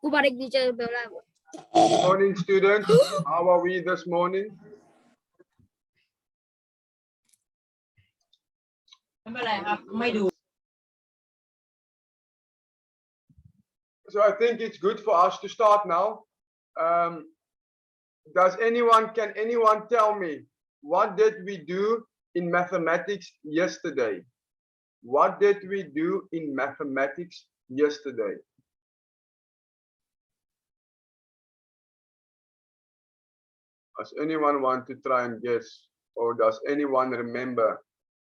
Morning, students. How are we this morning? So I think it's good for us to start now. Can anyone tell me what did we do in mathematics yesterday? What did we do in mathematics yesterday? Does anyone want to try and guess, or does anyone remember?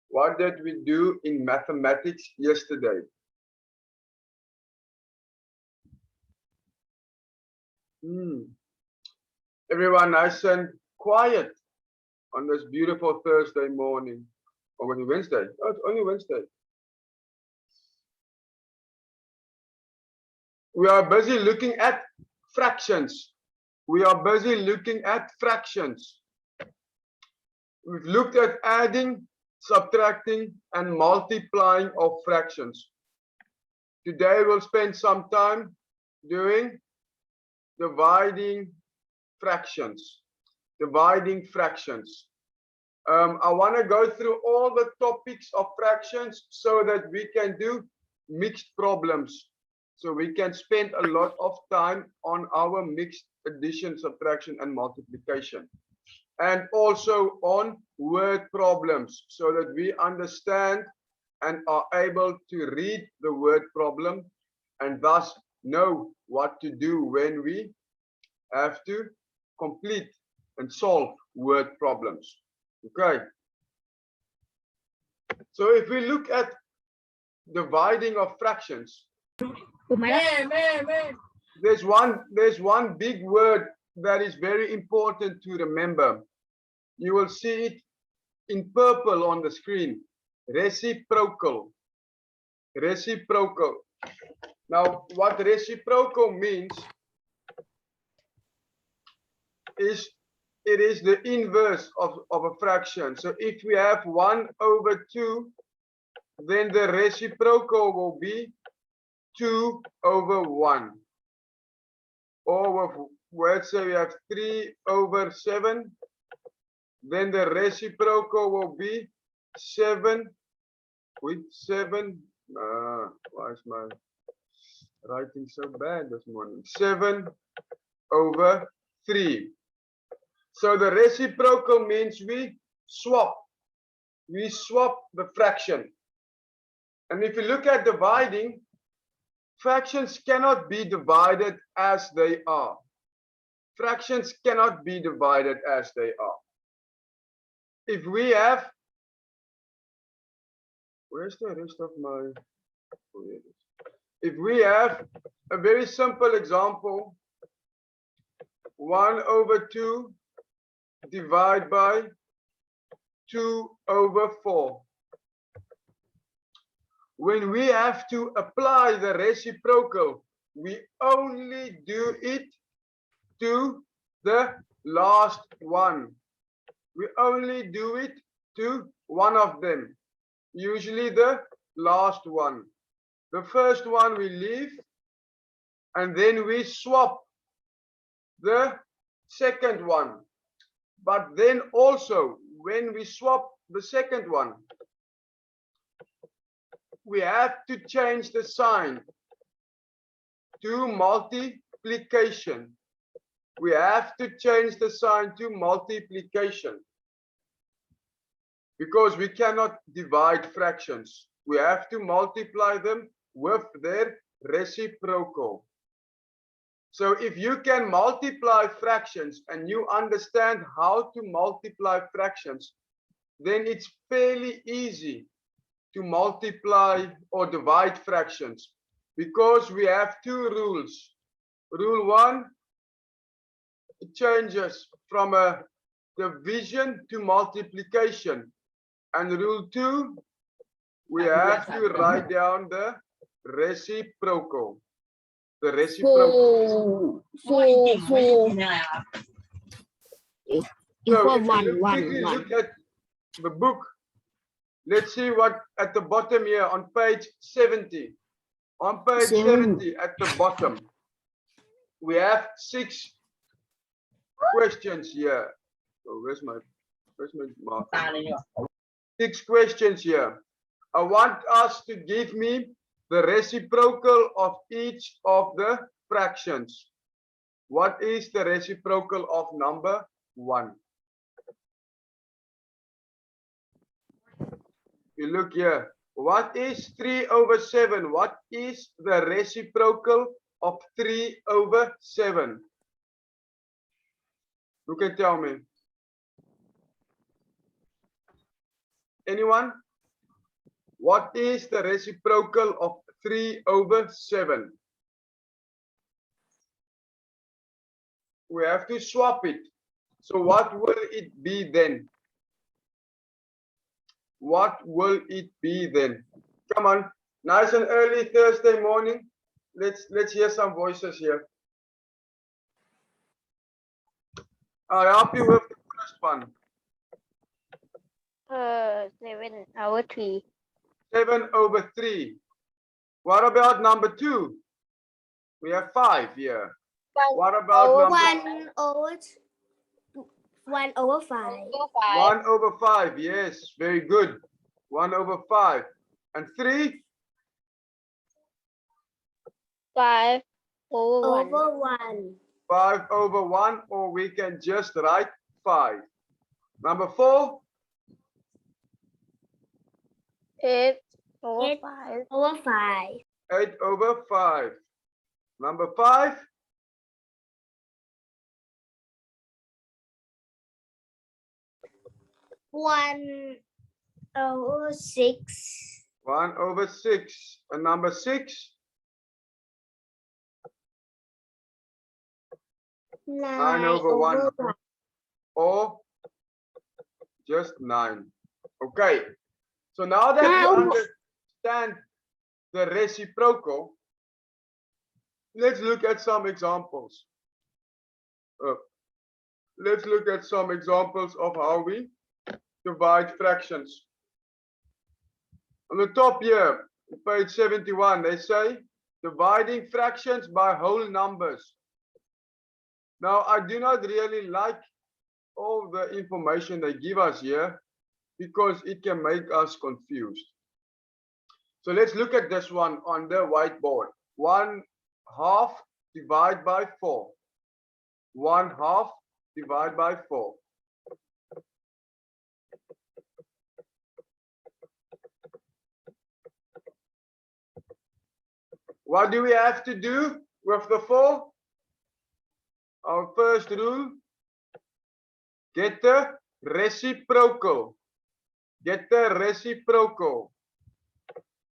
What did we do in mathematics yesterday? Everyone nice and quiet on this beautiful Thursday morning. Or was it Wednesday? Oh, it's only Wednesday. We are busy looking at fractions. We are busy looking at fractions. We've looked at adding, subtracting, and multiplying of fractions. Today we'll spend some time doing dividing fractions. Dividing fractions. I want to go through all the topics of fractions so that we can do mixed problems. So we can spend a lot of time on our mixed addition, subtraction, and multiplication. And also on word problems so that we understand and are able to read the word problem and thus know what to do when we have to complete and solve word problems. Okay. So if we look at dividing of fractions, there's one big word that is very important to remember. You will see it in purple on the screen. Reciprocal. Reciprocal. Now, what reciprocal means is it is the inverse of a fraction. So if we have 1/2, then the reciprocal will be 2/1. Or let's say we have 3/7, then the reciprocal will be 7 with 7. Why is my writing so bad this morning? 7/3. So the reciprocal means we swap the fraction. And if you look at dividing, fractions cannot be divided as they are. Fractions cannot be divided as they are. If we have, where's the rest of my, if we have a very simple example, 1/2 divide by 2/4. When we have to apply the reciprocal, we only do it to the last one. We only do it to one of them, usually the last one. The first one we leave, and then we swap the second one. But then also, when we swap the second one, we have to change the sign to multiplication. We have to change the sign to multiplication because we cannot divide fractions. We have to multiply them with their reciprocal. So if you can multiply fractions and you understand how to multiply fractions, then it's fairly easy to multiply or divide fractions because we have two rules. Rule 1, it changes from a division to multiplication. And rule 2, we have to write down the reciprocal. The reciprocal. So if you quickly look at the book, let's see what at the bottom here on page 70. On page 70 at the bottom. We have 6 questions here. Oh, where's my mark? 6 questions here. I want us to give me the reciprocal of each of the fractions. What is the reciprocal of number 1? You look here. What is 3/7? What is the reciprocal of 3/7? Who can tell me? Anyone? What is the reciprocal of 3/7? We have to swap it. So what will it be then? What will it be then? Come on, nice and early Thursday morning. Let's hear some voices here. I'll help you with the first one. 7/3. 7/3. What about number 2? We have 5 here. What about number 1/5. 1/5? Yes, very good. 1/5. And 3? 5/1. 5/1, or we can just write 5. Number 4? 8/5. 8/5. Number 5? 1/6. 1/6. And number 6? 9/1. Or just 9. Okay. So now that you understand the reciprocal, let's look at some examples. Let's look at some examples of how we divide fractions. On the top here, page 71, they say dividing fractions by whole numbers. Now, I do not really like all the information they give us here because it can make us confused. So let's look at this one on the whiteboard. 1/2 divided by 4. 1/2 divided by 4. What do we have to do with the 4? Our first rule, get the reciprocal. Get the reciprocal.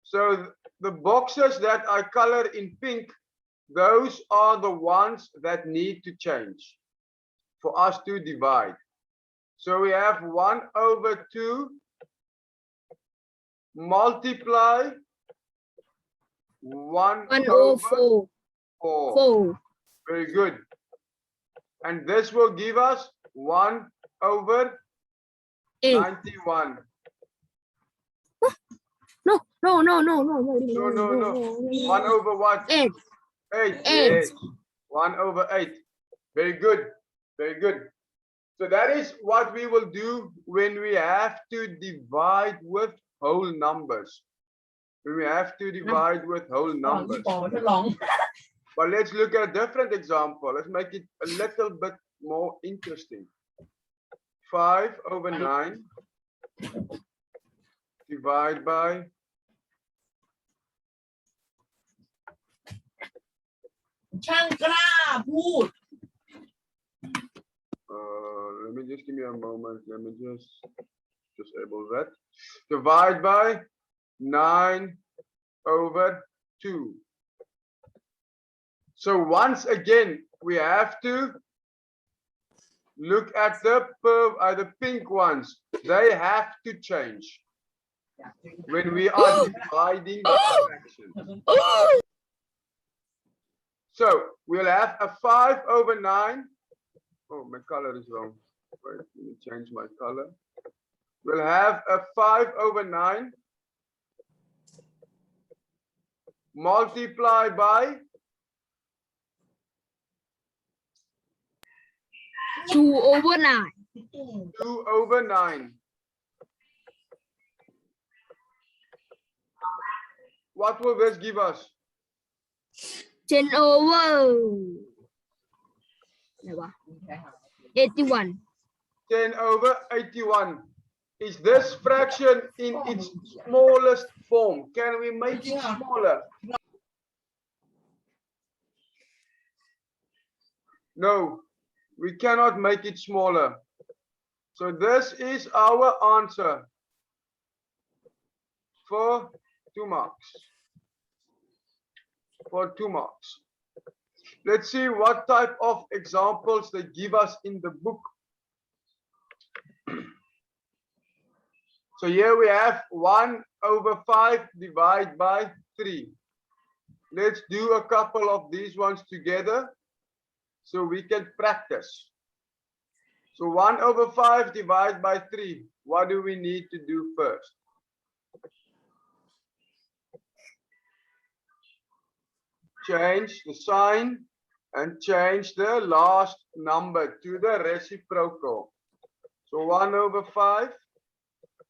So the boxes that I color in pink, those are the ones that need to change for us to divide. So we have 1/2 multiply 1/4. 4. Very good. And this will give us 1/91. No. No. 1/what? 8. 8. Yes. 1/8. Very good. Very good. So that is what we will do when we have to divide with whole numbers. When we have to divide with whole numbers. But let's look at a different example. Let's make it a little bit more interesting. 5/9 divided by ช่างกล้าพูด let me just give me a moment. Let me just disable that. Divide by 9/2. So once again, we have to look at the pink ones. They have to change when we are dividing fractions. So we'll have a 5/9. Oh, my color is wrong. Wait, let me change my color. We'll have a 5/9 multiply by 2/9. 2/9. What will this give us? 10/81. 10/81. Is this fraction in its smallest form? Can we make it smaller? No, we cannot make it smaller. So this is our answer for 2 marks. For 2 marks. Let's see what type of examples they give us in the book. So here we have 1/5 divided by 3. Let's do a couple of these ones together so we can practice. So 1/5 divided by 3. What do we need to do first? Change the sign and change the last number to the reciprocal. So 1/5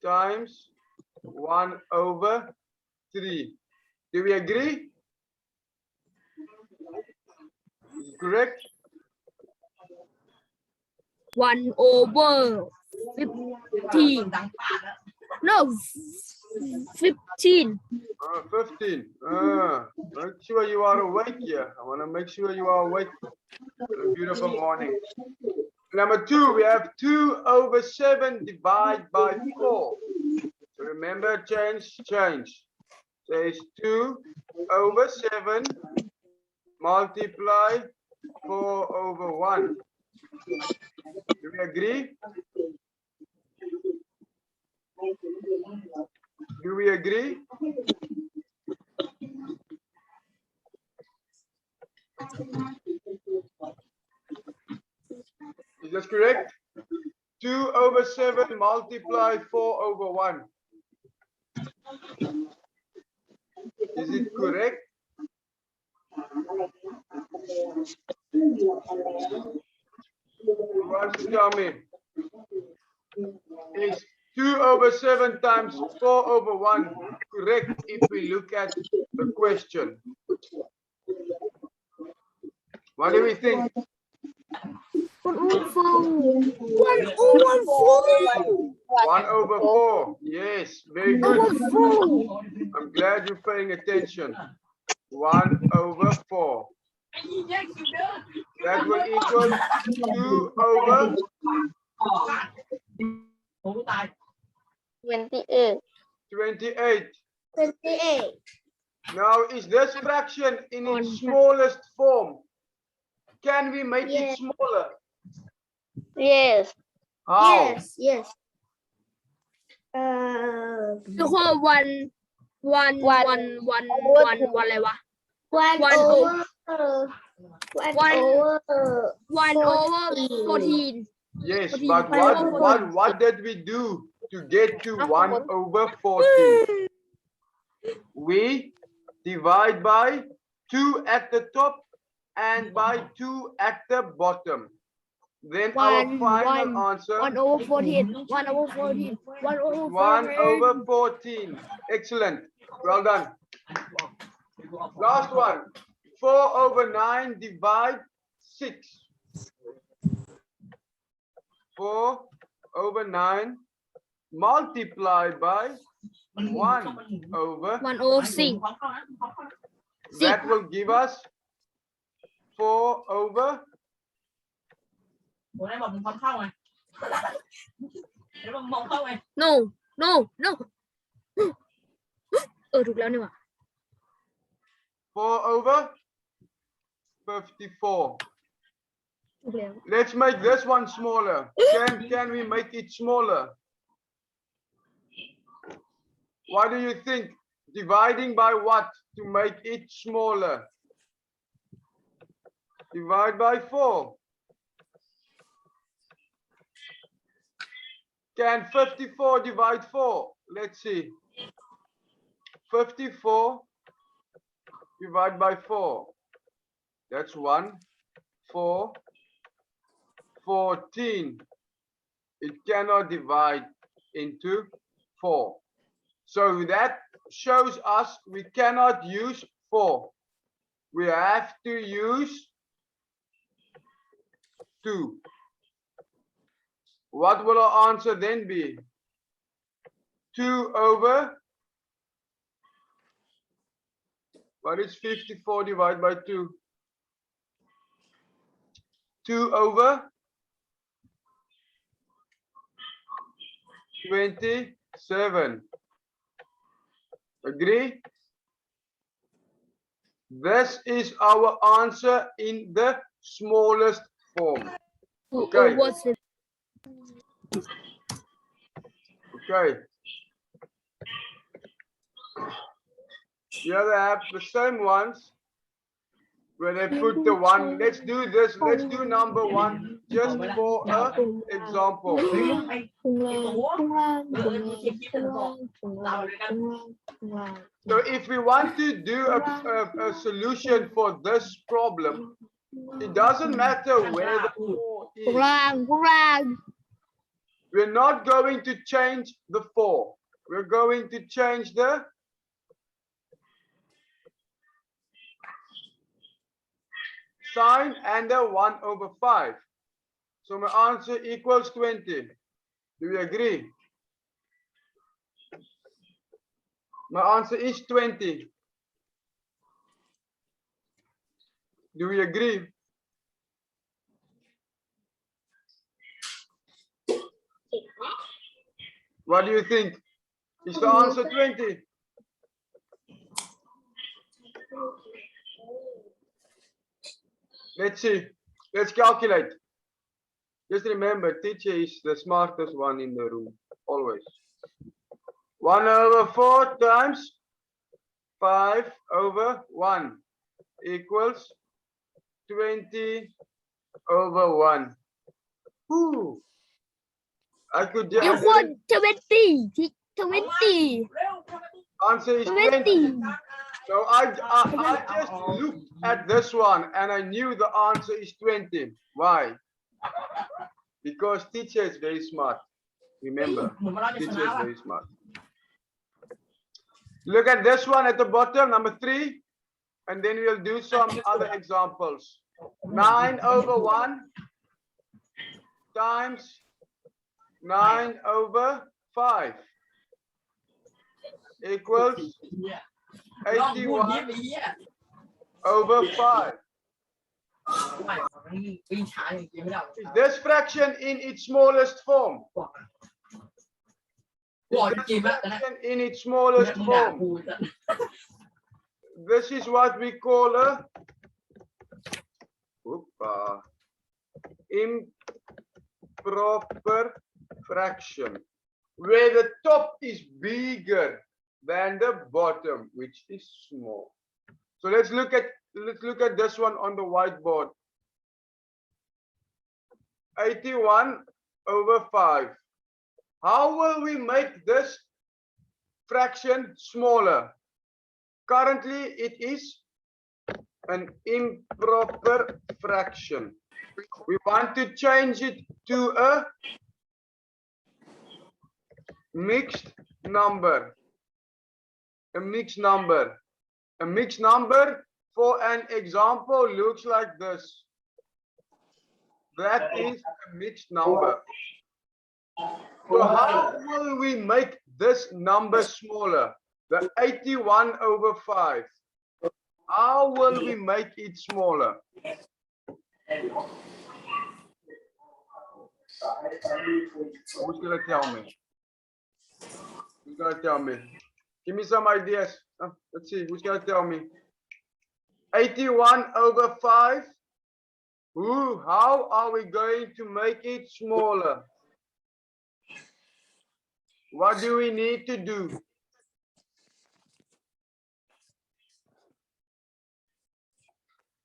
times 1/3. Do we agree? Correct? 1/15. No, 15. 15. Make sure you are awake here. I want to make sure you are awake. A beautiful morning. Number 2, we have 2/7 divided by 4. So remember, change. So it's 2/7 multiply 4/1. Do we agree? Do we agree? Is this correct? 2/7 multiply 4/1. Is it correct? Who wants to tell me? Is 2/7 times 4/1 correct if we look at the question? What do we think? 1/4. Yes, very good. I'm glad you're paying attention. 1/4. That will equal 28. 2/28. 28. Now, is this fraction in its smallest form? Can we make it smaller? Yes. How? Yes. The whole oneอะไรวะ 1/14. Yes, but what did we do to get to 1/14? We divide by 2 at the top and by 2 at the bottom. Then our final answer 1/14. 1/14. 1/14. Excellent. Well done. Last one. 4/9 divide 6. 4/9 multiplied by 1/6. That will give us 4/. ผมได้บอกมึงพร้อมเข้าไงแล้วมึงมองเข้าไง No ถูกแล้วนี่หว่า 4/54. ถูกแล้ว Let's make this one smaller. Can we make it smaller? What do you think? Dividing by what to make it smaller? Divide by 4. Can 54 divide 4? Let's see. 54 divided by 4. That's 1, 4, 14. It cannot divide into 4. So that shows us we cannot use 4. We have to use 2. What will our answer then be? 2 over, what is 54 divided by 2? 2 over 27. Agree? This is our answer in the smallest form. Okay. What's it? Okay. Here they have the same ones where they put the 1. Let's do this. Let's do number 1 just for an example. ข้างล่าง So if we want to do a solution for this problem, it doesn't matter where the 4 is. ข้างล่าง We're not going to change the 4. We're going to change the sign and the 1 over 5. So my answer equals 20. Do we agree? My answer is 20. Do we agree? What do you think? Is the answer 20? Let's see. Let's calculate. Just remember, teacher is the smartest one in the room, always. 1 over 4 times 5 over 1 equals 20 over 1. Whew. I could just 20 answer is 20. So I just looked at this one and I knew the answer is 20. Why? Because teacher is very smart. Remember, teacher is very smart. Look at this one at the bottom, number 3, and then we'll do some other examples. 9 over 1 times 9 over 5 equals 81 over 5. Is this fraction in its smallest form? In its smallest form. This is what we call a improper fraction, where the top is bigger than the bottom, which is small. So let's look at this one on the whiteboard. 81 over 5. How will we make this fraction smaller? Currently, it is an improper fraction. We want to change it to a mixed number. A mixed number. A mixed number, for an example, looks like this. That is a mixed number. So how will we make this number smaller? The 81 over 5. How will we make it smaller? Who's gonna tell me? Who's gonna tell me? Give me some ideas. Let's see, who's gonna tell me? 81 over 5. Ooh, how are we going to make it smaller? What do we need to do?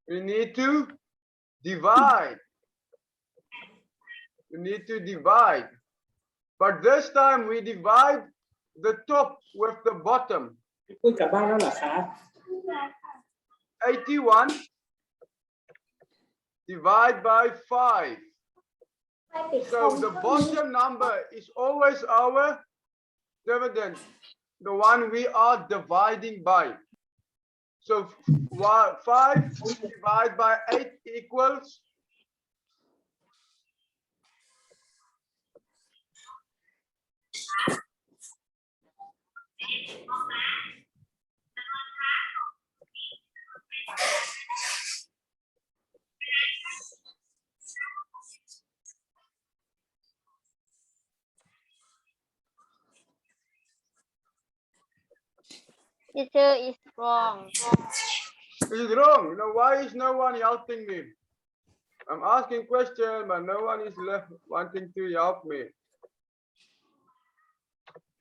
We need to divide. We need to divide. But this time we divide the top with the bottom. 81 divide by 5. So the bottom number is always our dividend, the one we are dividing by. So 5 divided by 8 equals teacher is wrong. Is it wrong? You know, why is no one helping me? I'm asking questions, but no one is left wanting to help me.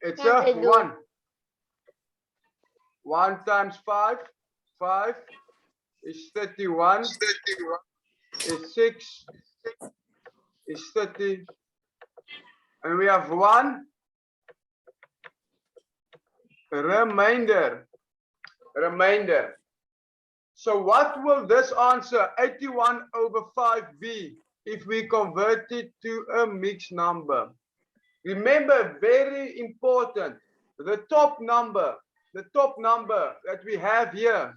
It's Yes, a I do. 1. 1 times 5. 5 is 31. Is 6 is 30. And we have 1 remainder. So what will this answer 81 over 5 be if we convert it to a mixed number? Remember, very important, the top number that we have here,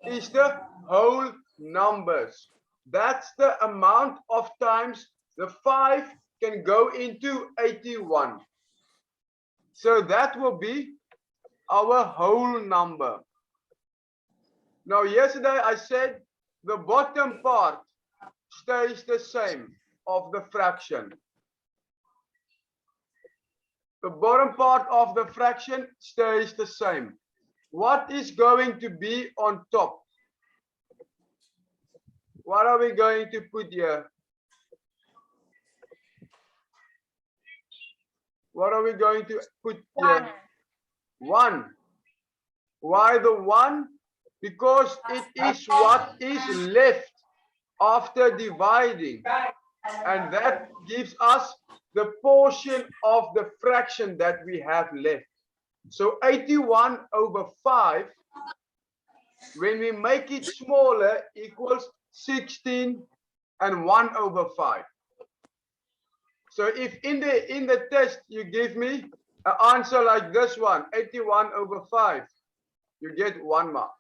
is the whole numbers. That's the amount of times the 5 can go into 81. So that will be our whole number. Now, yesterday I said the bottom part stays the same of the fraction. The bottom part of the fraction stays the same. What is going to be on top? What are we going to put here? What are we going to put here? 1. Why the 1? Because it is what is left after dividing. And that gives us the portion of the fraction that we have left. So 81 over 5, when we make it smaller, equals 16 and 1 over 5. So if in the test you give me an answer like this one, 81 over 5, you get 1 mark.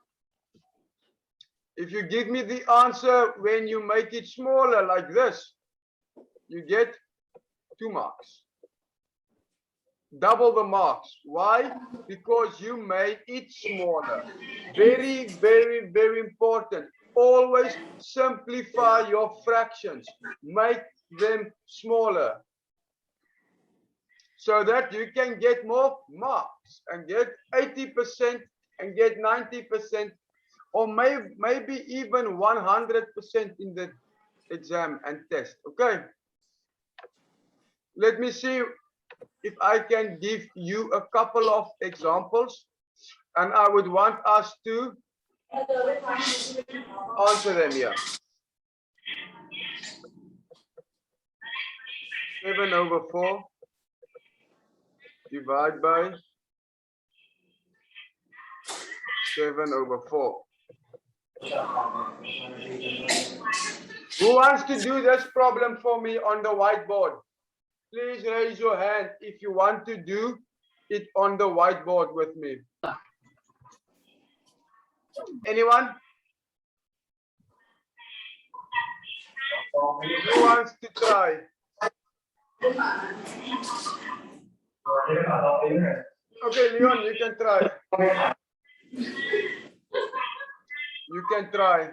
If you give me the answer when you make it smaller like this, you get 2 marks. Double the marks. Why? Because you made it smaller. Very, very, very important. Always simplify your fractions. Make them smaller, so that you can get more marks and get 80% and get 90%, or maybe even 100% in the exam and test. Okay, let me see if I can give you a couple of examples, and I would want us to answer them here. 7 over 4 divide by 7 over 4. Who wants to do this problem for me on the whiteboard? Please raise your hand if you want to do it on the whiteboard with me. Anyone? Who wants to try? Okay, Leon, you can try. You can try.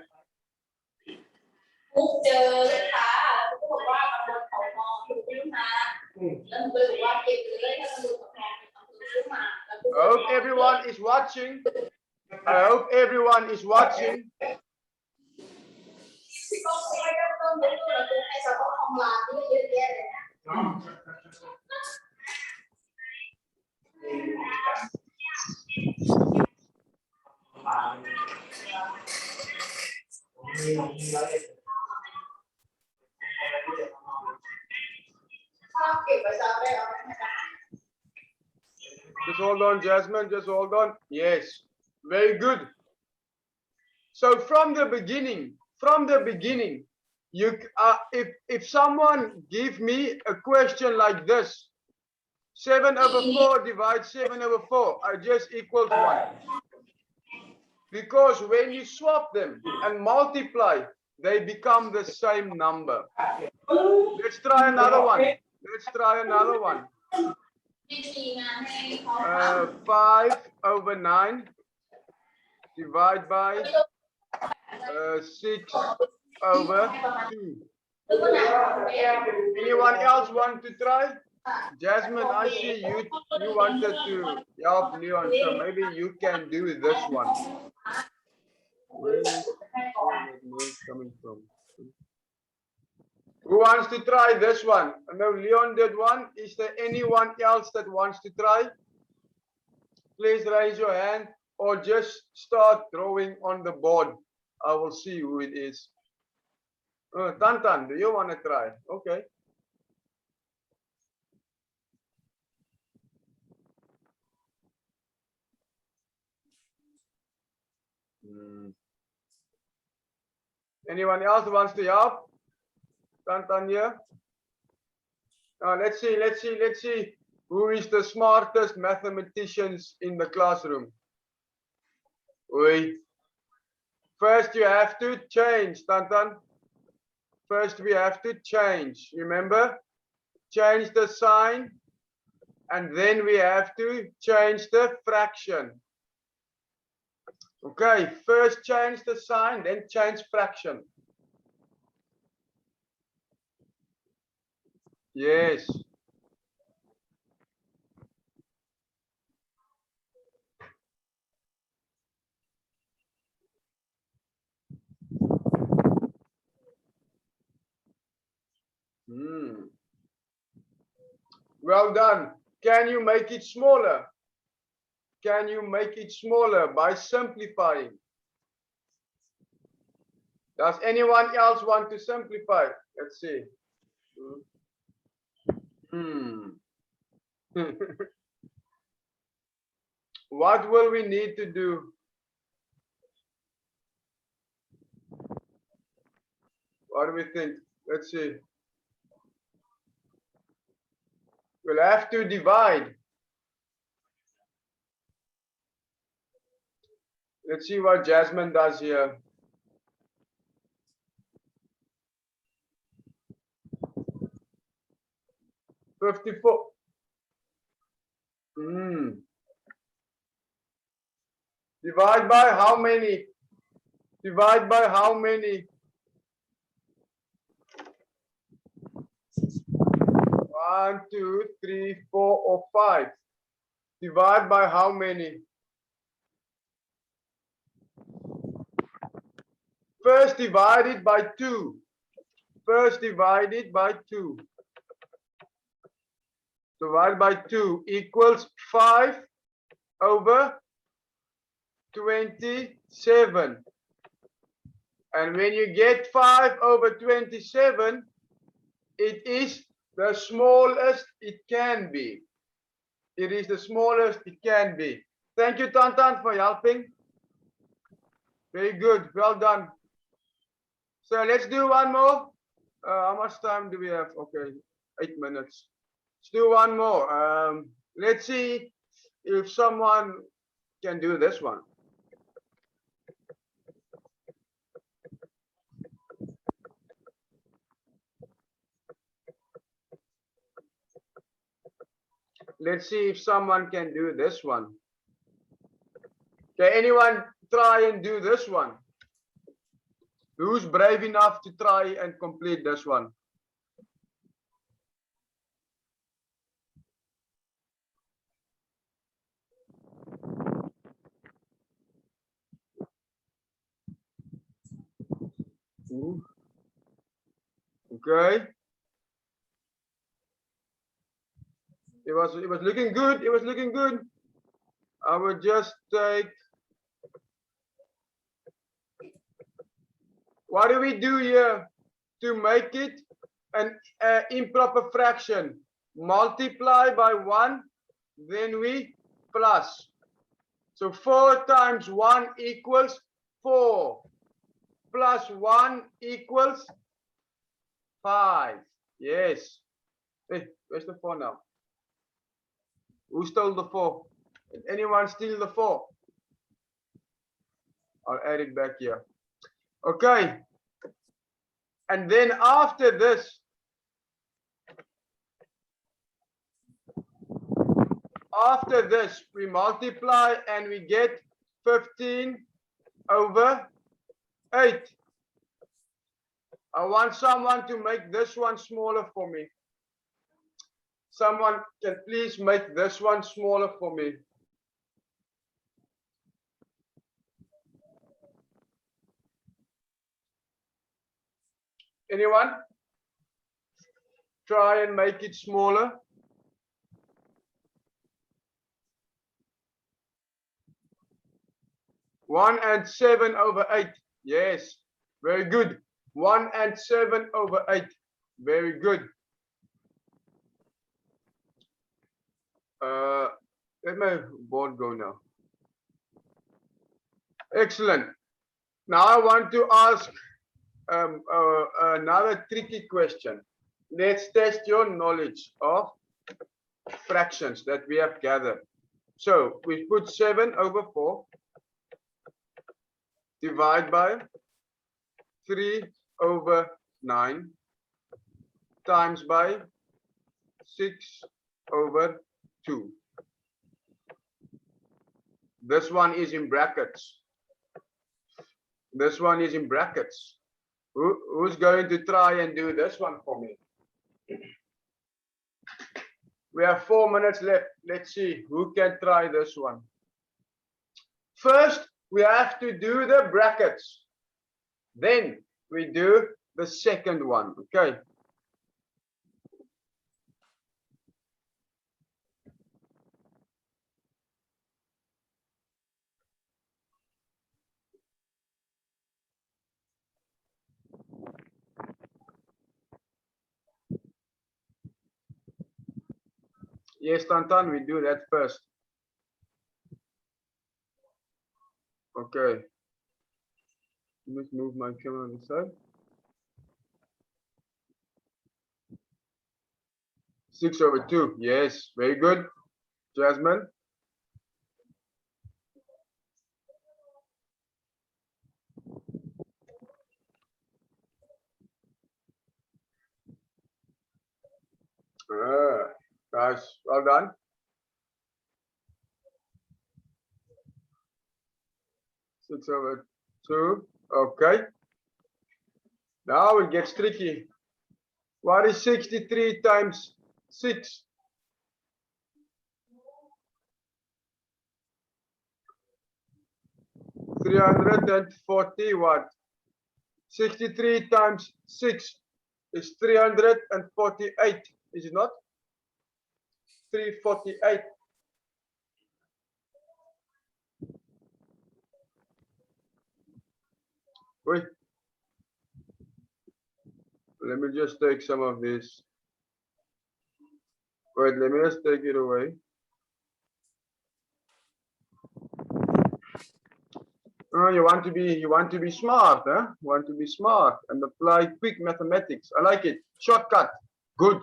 I hope everyone is watching. I hope everyone is watching. Just hold on, Jasmine, just hold on. Yes, very good. So from the beginning, from the beginning, if someone give me a question like this, 7/4 divide 7/4, I just equals 1. Because when you swap them and multiply, they become the same number. Let's try another one. Let's try another one. 5/9 divide by 6/2. Anyone else want to try? Jasmine, I see you wanted to help Leon, so maybe you can do this one. Where is that noise coming from? Who wants to try this one? I know Leon did one. Is there anyone else that wants to try? Please raise your hand or just start drawing on the board. I will see who it is. Tantan, do you want to try? Okay. Anyone else wants to help? Tantan here. Let's see who is the smartest mathematicians in the classroom. Wait. First you have to change, Tantan. First we have to change. Remember? Change the sign. And then we have to change the fraction. Okay, first change the sign, then change fraction. Yes. Well done. Can you make it smaller? Can you make it smaller by simplifying? Does anyone else want to simplify? Let's see. What will we need to do? What do we think? Let's see. We'll have to divide. Let's see what Jasmine does here. $54. Divide by how many? Divide by how many? 1, 2, 3, 4, or 5. Divide by how many? First divided by 2. First divided by 2. Divided by 2 equals 5/27. And when you get 5/27, it is the smallest it can be. It is the smallest it can be. Thank you, Tantan, for helping. Very good. Well done. So let's do one more. How much time do we have? Okay, 8 minutes. Let's do one more. Let's see if someone can do this one. Let's see if someone can do this one. Can anyone try and do this one? Who's brave enough to try and complete this one? Okay. It was looking good. It was looking good. I would just take. What do we do here to make it an improper fraction? Multiply by 1, then we plus. So 4 times 1 equals 4. plus 1 equals 5. Yes. Hey, where's the 4 now? Who stole the 4? Did anyone steal the 4? I'll add it back here. Okay. And then after this, we multiply and we get 15 over 8. I want someone to make this one smaller for me. Someone can please make this one smaller for me. Anyone? Try and make it smaller. One and 7 over 8. Yes, very good. 1 and 7 over 8. Very good. Let my board go now. Excellent. Now I want to ask another tricky question. Let's test your knowledge of fractions that we have gathered. So we put 7 over 4 divide by 3 over 9 times by 6 over 2. This one is in brackets. This one is in brackets. Who's going to try and do this one for me? We have 4 minutes left. Let's see who can try this one. First, we have to do the brackets. Then we do the second one. Okay. Yes, Tantan, we do that first. Okay. Let's move my camera on the side. 6 over 2. Yes, very good. Jasmine. Guys, well done. Six over 2. Okay. Now it gets tricky. What is 63 times 6? 340 what? 63 times 6 is 348. Is it not? 348. Wait. Let me just take some of this. Wait, let me just take it away. Oh, you want to be smart, huh? You want to be smart and apply quick mathematics. I like it. Shortcut. Good.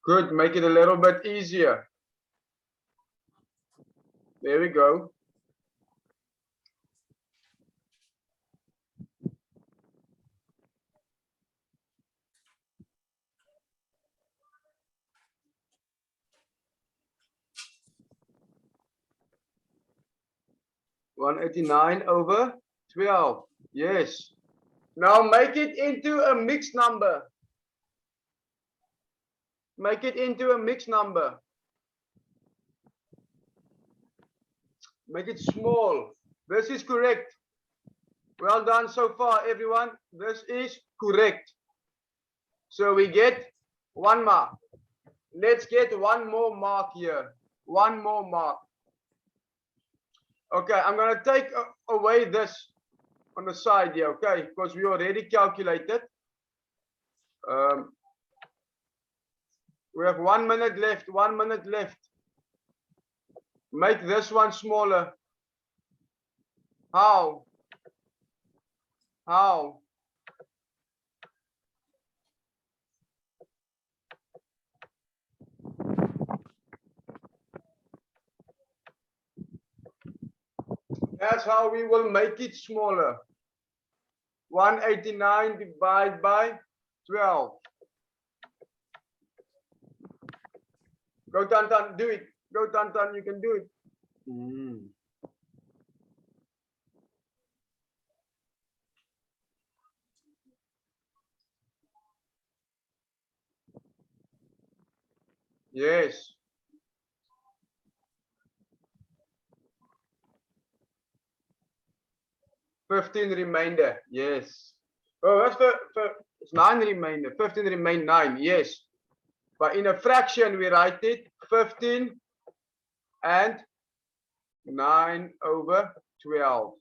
Good. Make it a little bit easier. There we go. (189 over 12). Yes. Now make it into a mixed number. Make it into a mixed number. Make it small. This is correct. Well done so far, everyone. This is correct. So we get 1 mark. Let's get 1 more mark here. 1 more mark. Okay, I'm going to take away this on the side here, okay, because we already calculated. We have 1 minute left, 1 minute left. Make this one smaller. How? How? That's how we will make it smaller. 189 divided by 12. Go Tantan, do it. Go Tantan, you can do it. Yes. Fifteen remainder. Yes. Oh, that's it's 9 remainder. 15 remain 9. Yes. But in a fraction, we write it 15 and 9/12.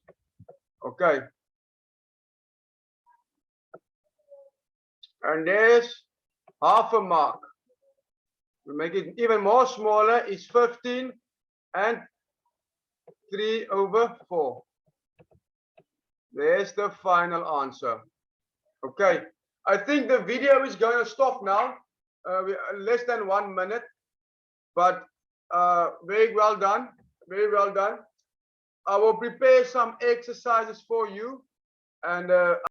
Okay. And there's half a mark. We make it even more smaller. It's 15 and 3/4. There's the final answer. Okay. I think the video is going to stop now. We less than 1 minute. But very well done. Very well done. I will prepare some exercises for you. And